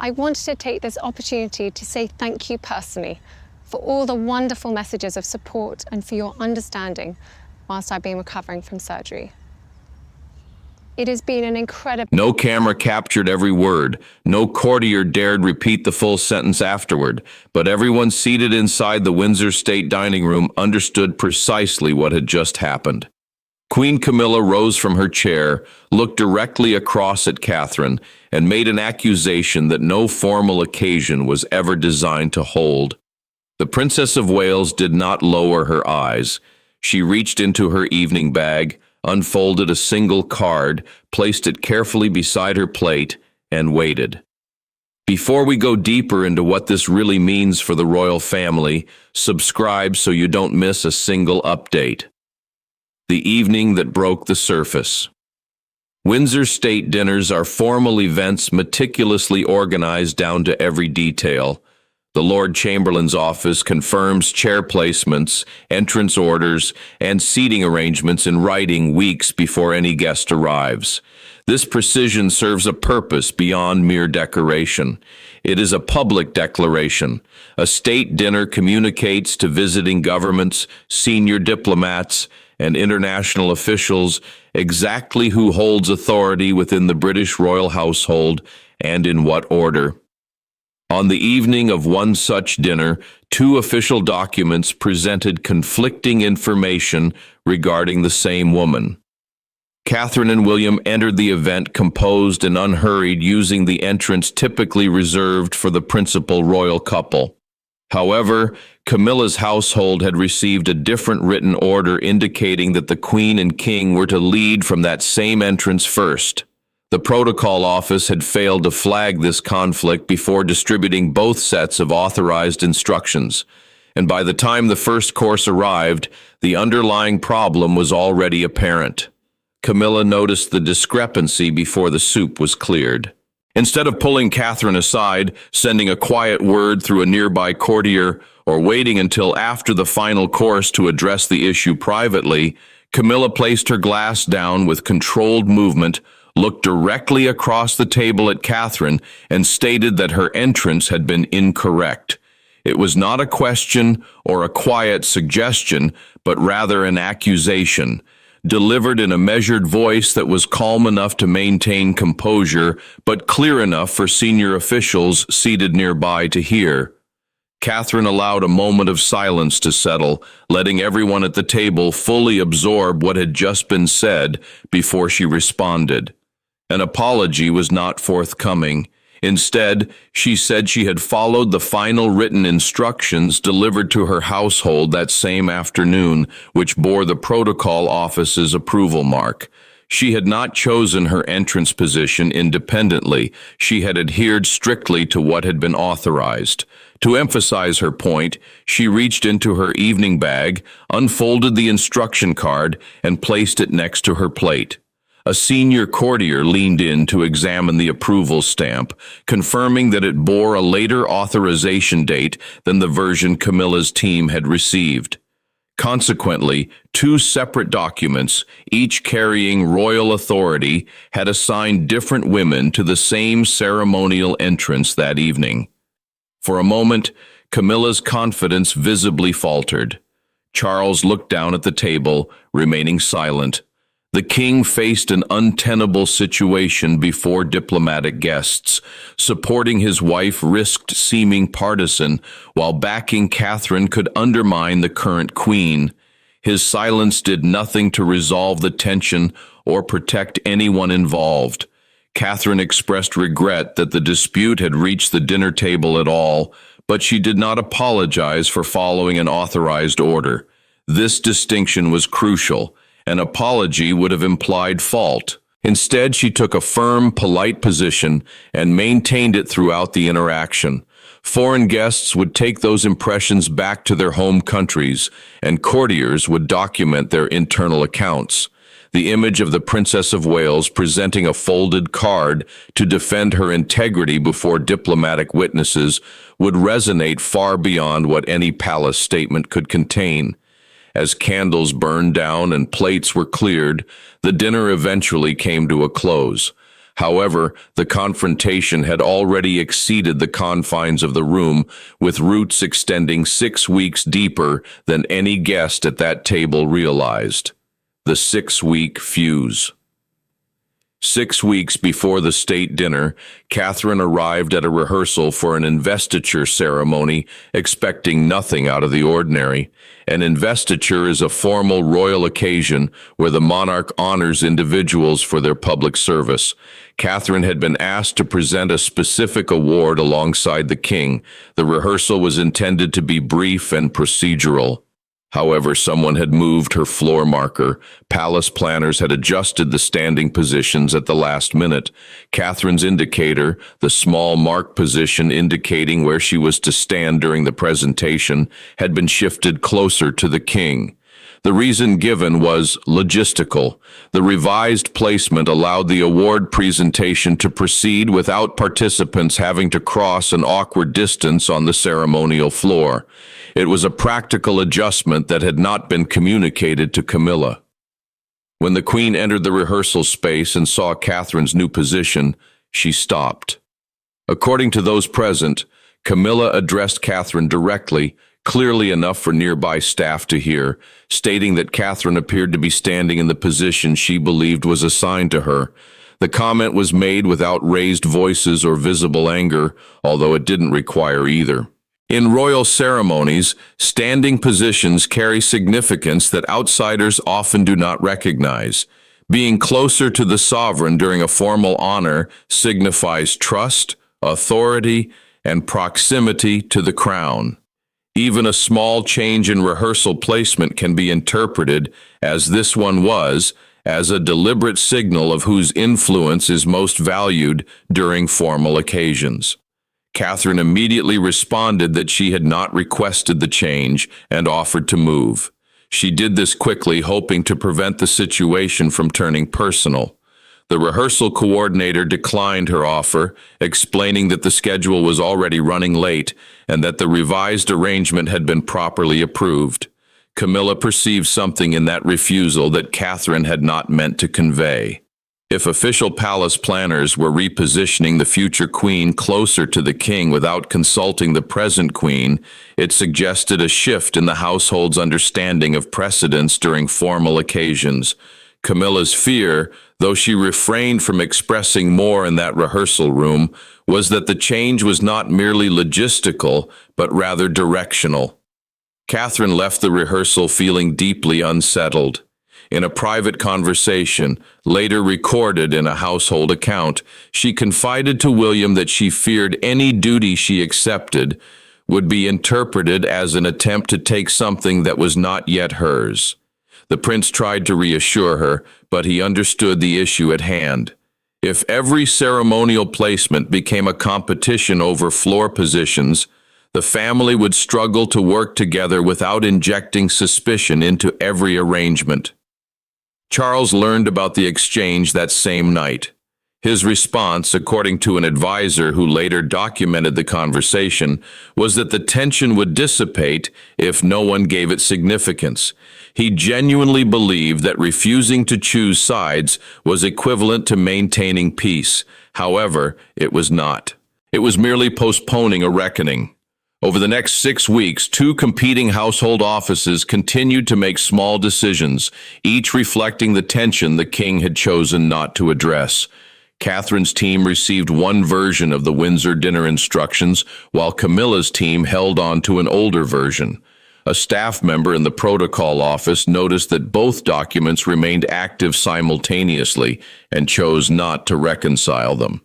I wanted to take this opportunity to say thank you personally for all the wonderful messages of support and for your understanding whilst I've been recovering from surgery. It has been an incredible... No camera captured every word. No courtier dared repeat the full sentence afterward, but everyone seated inside the Windsor State dining room understood precisely what had just happened. Queen Camilla rose from her chair, looked directly across at Catherine, and made an accusation that no formal occasion was ever designed to hold. The Princess of Wales did not lower her eyes. She reached into her evening bag, unfolded a single card, placed it carefully beside her plate, and waited. Before we go deeper into what this really means for the royal family, subscribe so you don't miss a single update. The evening that broke the surface. Windsor State dinners are formal events meticulously organized down to every detail. The Lord Chamberlain's office confirms chair placements, entrance orders, and seating arrangements in writing weeks before any guest arrives. This precision serves a purpose beyond mere decoration. It is a public declaration. A state dinner communicates to visiting governments, senior diplomats, and international officials exactly who holds authority within the British royal household and in what order. On the evening of one such dinner, two official documents presented conflicting information regarding the same woman. Catherine and William entered the event composed and unhurried, using the entrance typically reserved for the principal royal couple. However, Camilla's household had received a different written order indicating that the Queen and King were to lead from that same entrance first. The protocol office had failed to flag this conflict before distributing both sets of authorized instructions, and by the time the first course arrived, the underlying problem was already apparent. Camilla noticed the discrepancy before the soup was cleared. Instead of pulling Catherine aside, sending a quiet word through a nearby courtier, or waiting until after the final course to address the issue privately, Camilla placed her glass down with controlled movement, looked directly across the table at Catherine, and stated that her entrance had been incorrect. It was not a question or a quiet suggestion, but rather an accusation, delivered in a measured voice that was calm enough to maintain composure, but clear enough for senior officials seated nearby to hear. Catherine allowed a moment of silence to settle, letting everyone at the table fully absorb what had just been said before she responded. An apology was not forthcoming. Instead, she said she had followed the final written instructions delivered to her household that same afternoon, which bore the protocol office's approval mark. She had not chosen her entrance position independently. She had adhered strictly to what had been authorized. To emphasize her point, she reached into her evening bag, unfolded the instruction card, and placed it next to her plate. A senior courtier leaned in to examine the approval stamp, confirming that it bore a later authorization date than the version Camilla's team had received. Consequently, two separate documents, each carrying royal authority, had assigned different women to the same ceremonial entrance that evening. For a moment, Camilla's confidence visibly faltered. Charles looked down at the table, remaining silent. The king faced an untenable situation before diplomatic guests. Supporting his wife risked seeming partisan, while backing Catherine could undermine the current queen. His silence did nothing to resolve the tension or protect anyone involved. Catherine expressed regret that the dispute had reached the dinner table at all, but she did not apologize for following an authorized order. This distinction was crucial. An apology would have implied fault. Instead, she took a firm, polite position and maintained it throughout the interaction. Foreign guests would take those impressions back to their home countries, and courtiers would document their internal accounts. The image of the Princess of Wales presenting a folded card to defend her integrity before diplomatic witnesses would resonate far beyond what any palace statement could contain. As candles burned down and plates were cleared, the dinner eventually came to a close. However, the confrontation had already exceeded the confines of the room, with roots extending 6 weeks deeper than any guest at that table realized. The 6-week fuse. 6 weeks before the state dinner, Catherine arrived at a rehearsal for an investiture ceremony, expecting nothing out of the ordinary. An investiture is a formal royal occasion where the monarch honors individuals for their public service. Catherine had been asked to present a specific award alongside the king. The rehearsal was intended to be brief and procedural. However, someone had moved her floor marker. Palace planners had adjusted the standing positions at the last minute. Catherine's indicator, the small mark position indicating where she was to stand during the presentation, had been shifted closer to the king. The reason given was logistical. The revised placement allowed the award presentation to proceed without participants having to cross an awkward distance on the ceremonial floor. It was a practical adjustment that had not been communicated to Camilla. When the Queen entered the rehearsal space and saw Catherine's new position, she stopped. According to those present, Camilla addressed Catherine directly, clearly enough for nearby staff to hear, stating that Catherine appeared to be standing in the position she believed was assigned to her. The comment was made without raised voices or visible anger, although it didn't require either. In royal ceremonies, standing positions carry significance that outsiders often do not recognize. Being closer to the sovereign during a formal honor signifies trust, authority, and proximity to the crown. Even a small change in rehearsal placement can be interpreted, as this one was, as a deliberate signal of whose influence is most valued during formal occasions. Catherine immediately responded that she had not requested the change and offered to move. She did this quickly, hoping to prevent the situation from turning personal. The rehearsal coordinator declined her offer, explaining that the schedule was already running late and that the revised arrangement had been properly approved. Camilla perceived something in that refusal that Catherine had not meant to convey. If official palace planners were repositioning the future queen closer to the king without consulting the present queen, it suggested a shift in the household's understanding of precedence during formal occasions. Camilla's fear, though she refrained from expressing more in that rehearsal room, was that the change was not merely logistical, but rather directional. Catherine left the rehearsal feeling deeply unsettled. In a private conversation, later recorded in a household account, she confided to William that she feared any duty she accepted would be interpreted as an attempt to take something that was not yet hers. The prince tried to reassure her, but he understood the issue at hand. If every ceremonial placement became a competition over floor positions, the family would struggle to work together without injecting suspicion into every arrangement. Charles learned about the exchange that same night. His response, according to an advisor who later documented the conversation, was that the tension would dissipate if no one gave it significance. He genuinely believed that refusing to choose sides was equivalent to maintaining peace. However, it was not. It was merely postponing a reckoning. Over the next 6 weeks, 2 competing household offices continued to make small decisions, each reflecting the tension the king had chosen not to address. Catherine's team received one version of the Windsor dinner instructions, while Camilla's team held on to an older version. A staff member in the protocol office noticed that both documents remained active simultaneously and chose not to reconcile them.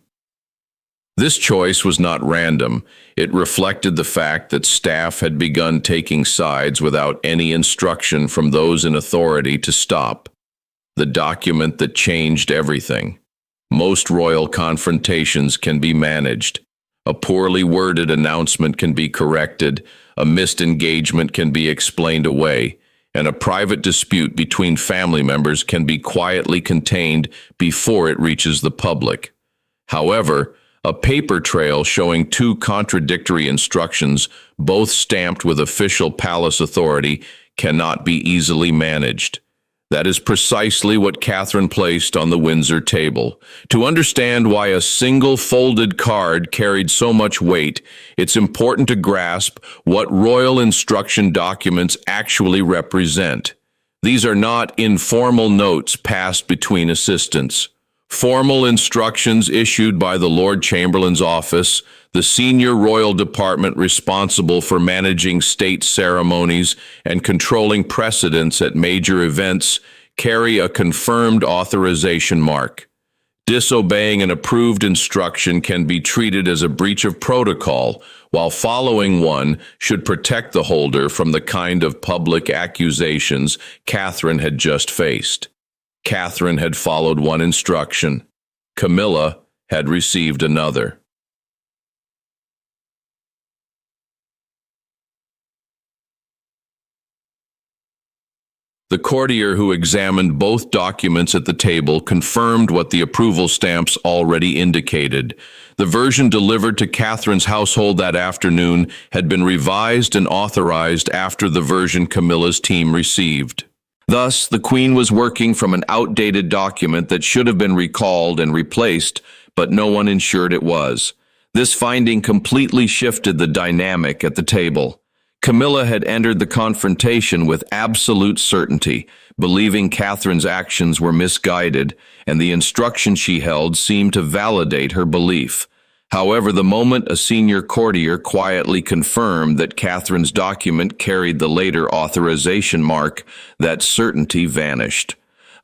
This choice was not random. It reflected the fact that staff had begun taking sides without any instruction from those in authority to stop. The document that changed everything. Most royal confrontations can be managed. A poorly worded announcement can be corrected, a missed engagement can be explained away, and a private dispute between family members can be quietly contained before it reaches the public. However, a paper trail showing 2 contradictory instructions, both stamped with official palace authority, cannot be easily managed. That is precisely what Catherine placed on the Windsor table. To understand why a single folded card carried so much weight, it's important to grasp what royal instruction documents actually represent. These are not informal notes passed between assistants. Formal instructions issued by the Lord Chamberlain's office, the senior royal department responsible for managing state ceremonies and controlling precedence at major events, carry a confirmed authorization mark. Disobeying an approved instruction can be treated as a breach of protocol, while following one should protect the holder from the kind of public accusations Catherine had just faced. Catherine had followed one instruction. Camilla had received another. The courtier who examined both documents at the table confirmed what the approval stamps already indicated. The version delivered to Catherine's household that afternoon had been revised and authorized after the version Camilla's team received. Thus, the Queen was working from an outdated document that should have been recalled and replaced, but no one ensured it was. This finding completely shifted the dynamic at the table. Camilla had entered the confrontation with absolute certainty, believing Catherine's actions were misguided, and the instruction she held seemed to validate her belief. However, the moment a senior courtier quietly confirmed that Catherine's document carried the later authorization mark, that certainty vanished.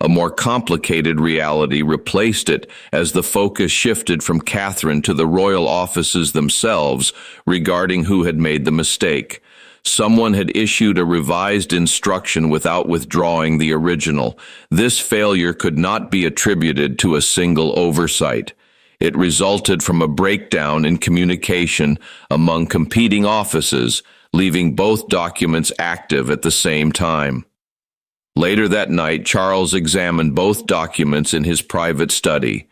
A more complicated reality replaced it as the focus shifted from Catherine to the royal offices themselves regarding who had made the mistake. Someone had issued a revised instruction without withdrawing the original. This failure could not be attributed to a single oversight. It resulted from a breakdown in communication among competing offices, leaving both documents active at the same time. Later that night, Charles examined both documents in his private study.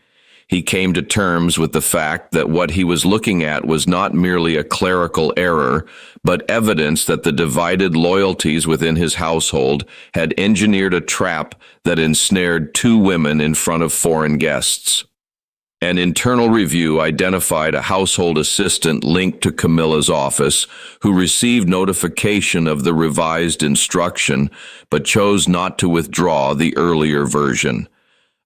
He came to terms with the fact that what he was looking at was not merely a clerical error, but evidence that the divided loyalties within his household had engineered a trap that ensnared two women in front of foreign guests. An internal review identified a household assistant linked to Camilla's office who received notification of the revised instruction but chose not to withdraw the earlier version.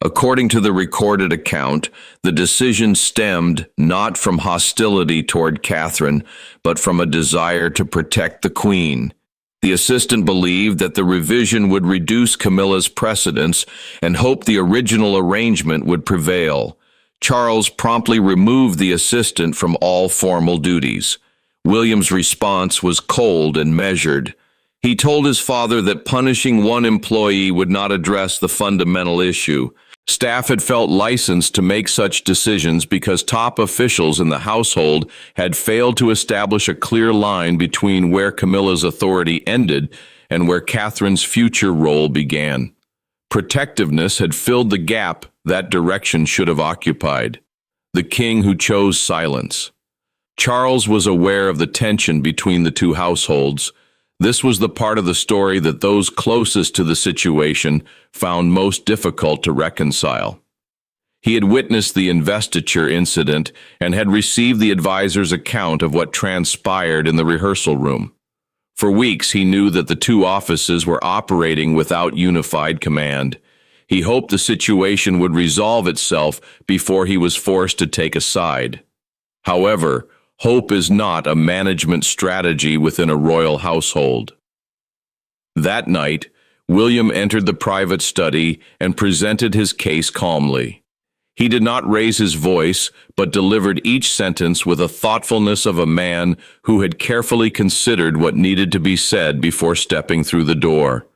According to the recorded account, the decision stemmed not from hostility toward Catherine, but from a desire to protect the Queen. The assistant believed that the revision would reduce Camilla's precedence and hoped the original arrangement would prevail. Charles promptly removed the assistant from all formal duties. William's response was cold and measured. He told his father that punishing one employee would not address the fundamental issue. Staff had felt licensed to make such decisions because top officials in the household had failed to establish a clear line between where Camilla's authority ended and where Catherine's future role began. Protectiveness had filled the gap that direction should have occupied. The king who chose silence. Charles was aware of the tension between the two households. This was the part of the story that those closest to the situation found most difficult to reconcile. He had witnessed the investiture incident and had received the advisor's account of what transpired in the rehearsal room. For weeks, he knew that the two offices were operating without unified command. He hoped the situation would resolve itself before he was forced to take a side. However, hope is not a management strategy within a royal household. That night, William entered the private study and presented his case calmly. He did not raise his voice, but delivered each sentence with a thoughtfulness of a man who had carefully considered what needed to be said before stepping through the door.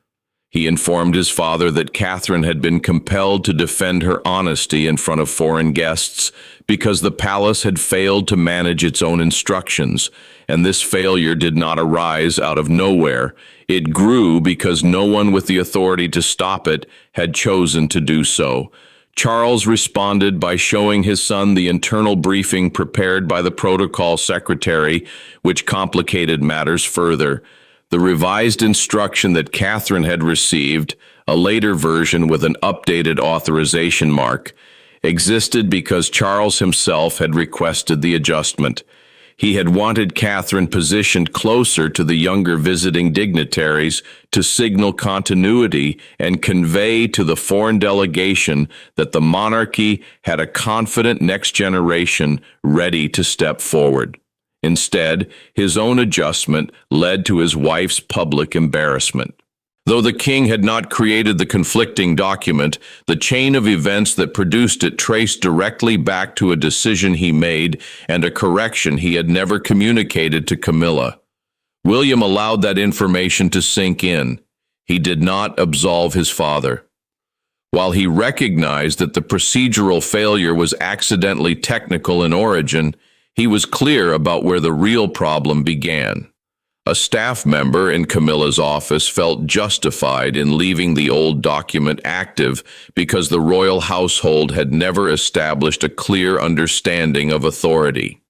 He informed his father that Catherine had been compelled to defend her honesty in front of foreign guests because the palace had failed to manage its own instructions, and this failure did not arise out of nowhere. It grew because no one with the authority to stop it had chosen to do so. Charles responded by showing his son the internal briefing prepared by the protocol secretary, which complicated matters further. The revised instruction that Catherine had received, a later version with an updated authorization mark, existed because Charles himself had requested the adjustment. He had wanted Catherine positioned closer to the younger visiting dignitaries to signal continuity and convey to the foreign delegation that the monarchy had a confident next generation ready to step forward. Instead, his own adjustment led to his wife's public embarrassment. Though the king had not created the conflicting document, the chain of events that produced it traced directly back to a decision he made and a correction he had never communicated to Camilla. William allowed that information to sink in. He did not absolve his father. While he recognized that the procedural failure was accidentally technical in origin, he was clear about where the real problem began. A staff member in Camilla's office felt justified in leaving the old document active because the royal household had never established a clear understanding of authority.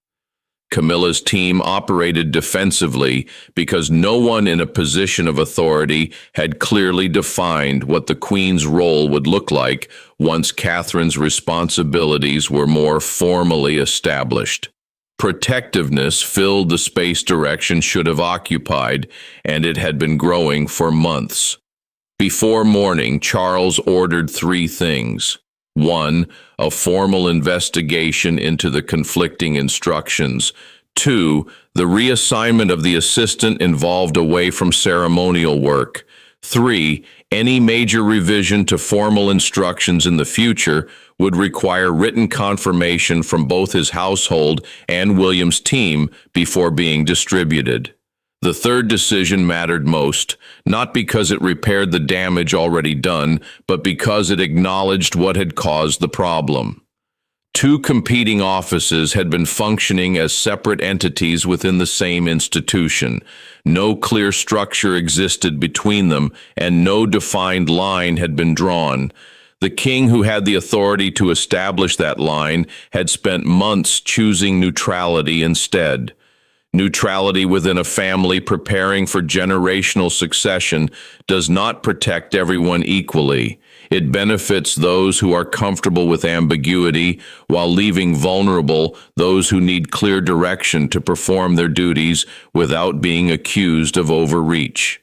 Camilla's team operated defensively because no one in a position of authority had clearly defined what the Queen's role would look like once Catherine's responsibilities were more formally established. Protectiveness filled the space direction should have occupied, and it had been growing for months. Before morning, Charles ordered 3 things. 1, a formal investigation into the conflicting instructions. 2, the reassignment of the assistant involved away from ceremonial work. 3, any major revision to formal instructions in the future would require written confirmation from both his household and William's team before being distributed. The third decision mattered most, not because it repaired the damage already done, but because it acknowledged what had caused the problem. 2 competing offices had been functioning as separate entities within the same institution. No clear structure existed between them, and no defined line had been drawn. The king, who had the authority to establish that line, had spent months choosing neutrality instead. Neutrality within a family preparing for generational succession does not protect everyone equally. It benefits those who are comfortable with ambiguity, while leaving vulnerable those who need clear direction to perform their duties without being accused of overreach.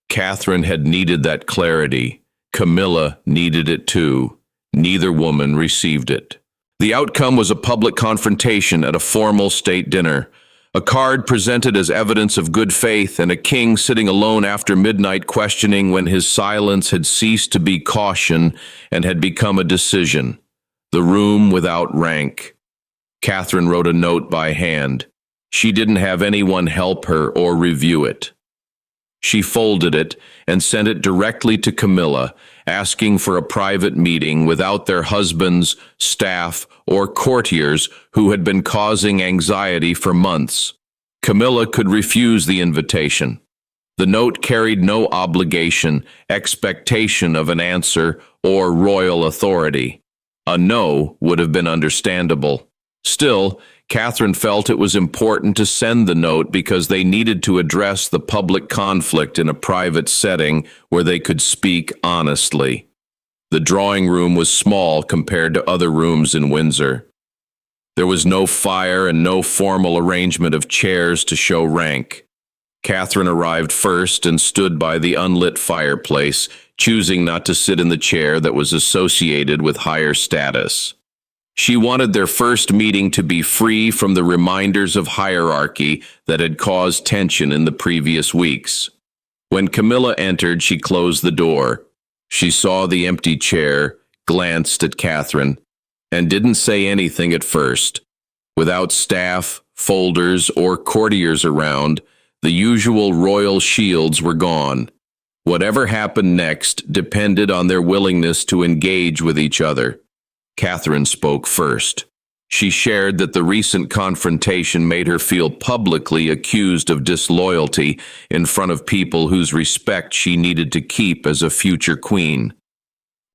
Catherine had needed that clarity. Camilla needed it too. Neither woman received it. The outcome was a public confrontation at a formal state dinner. A card presented as evidence of good faith, and a king sitting alone after midnight questioning when his silence had ceased to be caution and had become a decision. The room without rank. Catherine wrote a note by hand. She didn't have anyone help her or review it. She folded it and sent it directly to Camilla, asking for a private meeting without their husbands, staff, or courtiers who had been causing anxiety for months. Camilla could refuse the invitation. The note carried no obligation, expectation of an answer, or royal authority. A no would have been understandable. Still, Catherine felt it was important to send the note because they needed to address the public conflict in a private setting where they could speak honestly. The drawing room was small compared to other rooms in Windsor. There was no fire and no formal arrangement of chairs to show rank. Catherine arrived first and stood by the unlit fireplace, choosing not to sit in the chair that was associated with higher status. She wanted their first meeting to be free from the reminders of hierarchy that had caused tension in the previous weeks. When Camilla entered, she closed the door. She saw the empty chair, glanced at Catherine, and didn't say anything at first. Without staff, folders, or courtiers around, the usual royal shields were gone. Whatever happened next depended on their willingness to engage with each other. Catherine spoke first. She shared that the recent confrontation made her feel publicly accused of disloyalty in front of people whose respect she needed to keep as a future queen.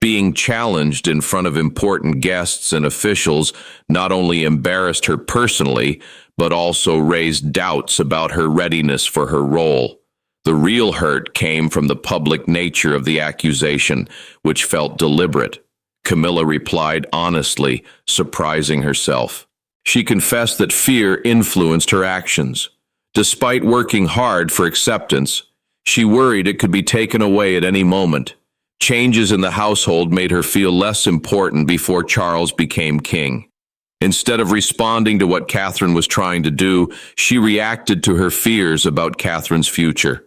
Being challenged in front of important guests and officials not only embarrassed her personally, but also raised doubts about her readiness for her role. The real hurt came from the public nature of the accusation, which felt deliberate. Camilla replied honestly, surprising herself. She confessed that fear influenced her actions. Despite working hard for acceptance, she worried it could be taken away at any moment. Changes in the household made her feel less important before Charles became king. Instead of responding to what Catherine was trying to do, she reacted to her fears about Catherine's future.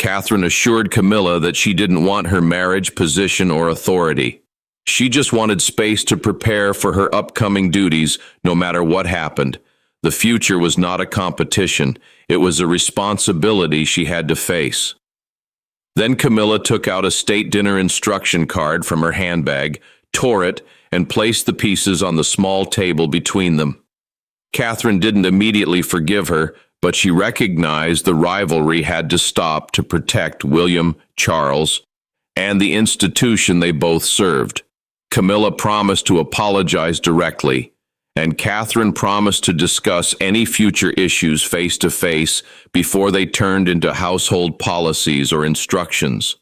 Catherine assured Camilla that she didn't want her marriage, position, or authority. She just wanted space to prepare for her upcoming duties, no matter what happened. The future was not a competition. It was a responsibility she had to face. Then Camilla took out a state dinner instruction card from her handbag, tore it, and placed the pieces on the small table between them. Catherine didn't immediately forgive her, but she recognized the rivalry had to stop to protect William, Charles, and the institution they both served. Camilla promised to apologize directly, and Catherine promised to discuss any future issues face-to-face before they turned into household policies or instructions.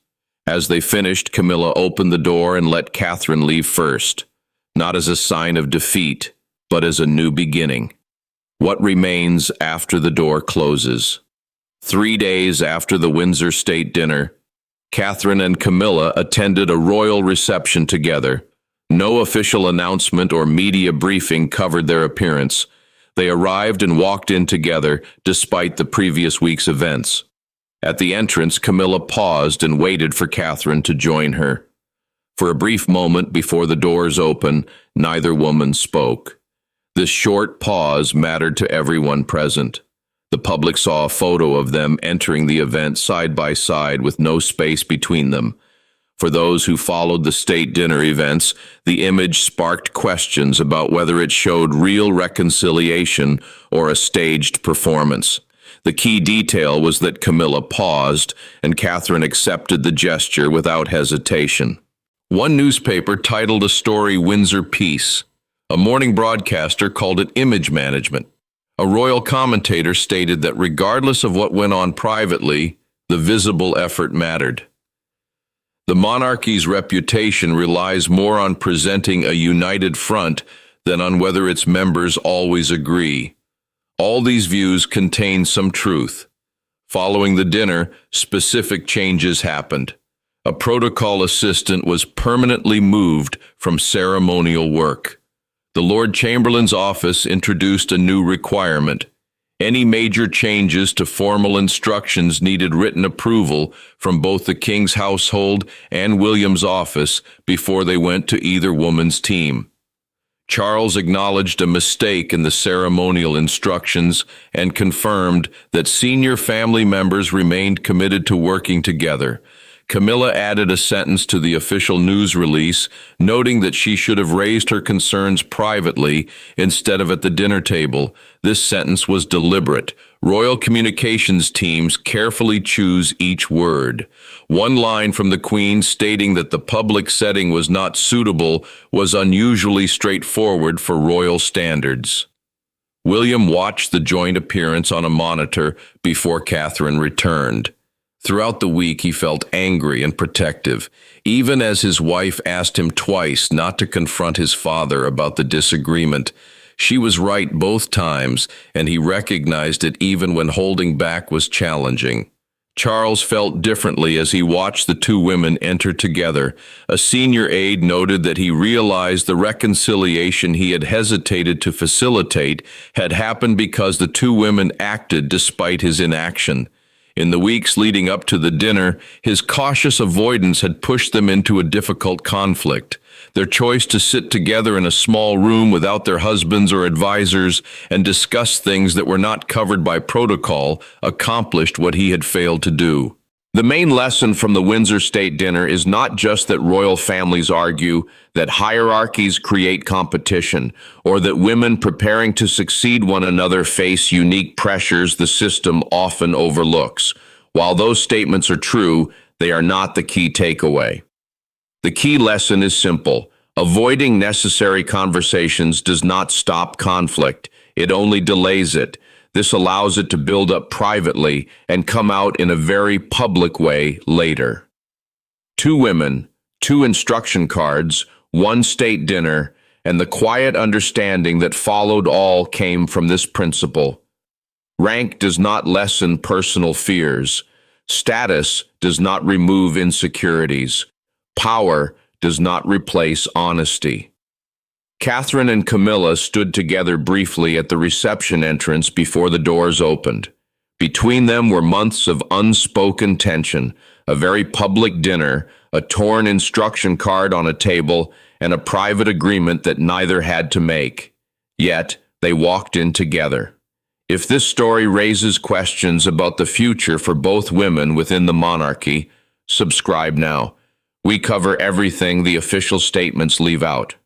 As they finished, Camilla opened the door and let Catherine leave first, not as a sign of defeat, but as a new beginning. What remains after the door closes? 3 days after the Windsor State dinner, Catherine and Camilla attended a royal reception together. No official announcement or media briefing covered their appearance. They arrived and walked in together, despite the previous week's events. At the entrance, Camilla paused and waited for Catherine to join her. For a brief moment before the doors opened, neither woman spoke. This short pause mattered to everyone present. The public saw a photo of them entering the event side by side with no space between them. For those who followed the state dinner events, the image sparked questions about whether it showed real reconciliation or a staged performance. The key detail was that Camilla paused, and Catherine accepted the gesture without hesitation. One newspaper titled a story Windsor Peace. A morning broadcaster called it image management. A royal commentator stated that regardless of what went on privately, the visible effort mattered. The monarchy's reputation relies more on presenting a united front than on whether its members always agree. All these views contain some truth. Following the dinner, specific changes happened. A protocol assistant was permanently moved from ceremonial work. The Lord Chamberlain's office introduced a new requirement. Any major changes to formal instructions needed written approval from both the King's household and William's office before they went to either woman's team. Charles acknowledged a mistake in the ceremonial instructions and confirmed that senior family members remained committed to working together. Camilla added a sentence to the official news release, noting that she should have raised her concerns privately instead of at the dinner table. This sentence was deliberate. Royal communications teams carefully choose each word. One line from the Queen stating that the public setting was not suitable was unusually straightforward for royal standards. William watched the joint appearance on a monitor before Catherine returned. Throughout the week, he felt angry and protective, even as his wife asked him twice not to confront his father about the disagreement. She was right both times, and he recognized it even when holding back was challenging. Charles felt differently as he watched the two women enter together. A senior aide noted that he realized the reconciliation he had hesitated to facilitate had happened because the two women acted despite his inaction. In the weeks leading up to the dinner, his cautious avoidance had pushed them into a difficult conflict. Their choice to sit together in a small room without their husbands or advisors and discuss things that were not covered by protocol accomplished what he had failed to do. The main lesson from the Windsor State dinner is not just that royal families argue, that hierarchies create competition, or that women preparing to succeed one another face unique pressures the system often overlooks. While those statements are true, they are not the key takeaway. The key lesson is simple. Avoiding necessary conversations does not stop conflict. It only delays it. This allows it to build up privately and come out in a very public way later. 2 women, 2 instruction cards, 1 state dinner, and the quiet understanding that followed all came from this principle. Rank does not lessen personal fears. Status does not remove insecurities. Power does not replace honesty. Catherine and Camilla stood together briefly at the reception entrance before the doors opened. Between them were months of unspoken tension, a very public dinner, a torn instruction card on a table, and a private agreement that neither had to make. Yet, they walked in together. If this story raises questions about the future for both women within the monarchy, subscribe now. We cover everything the official statements leave out.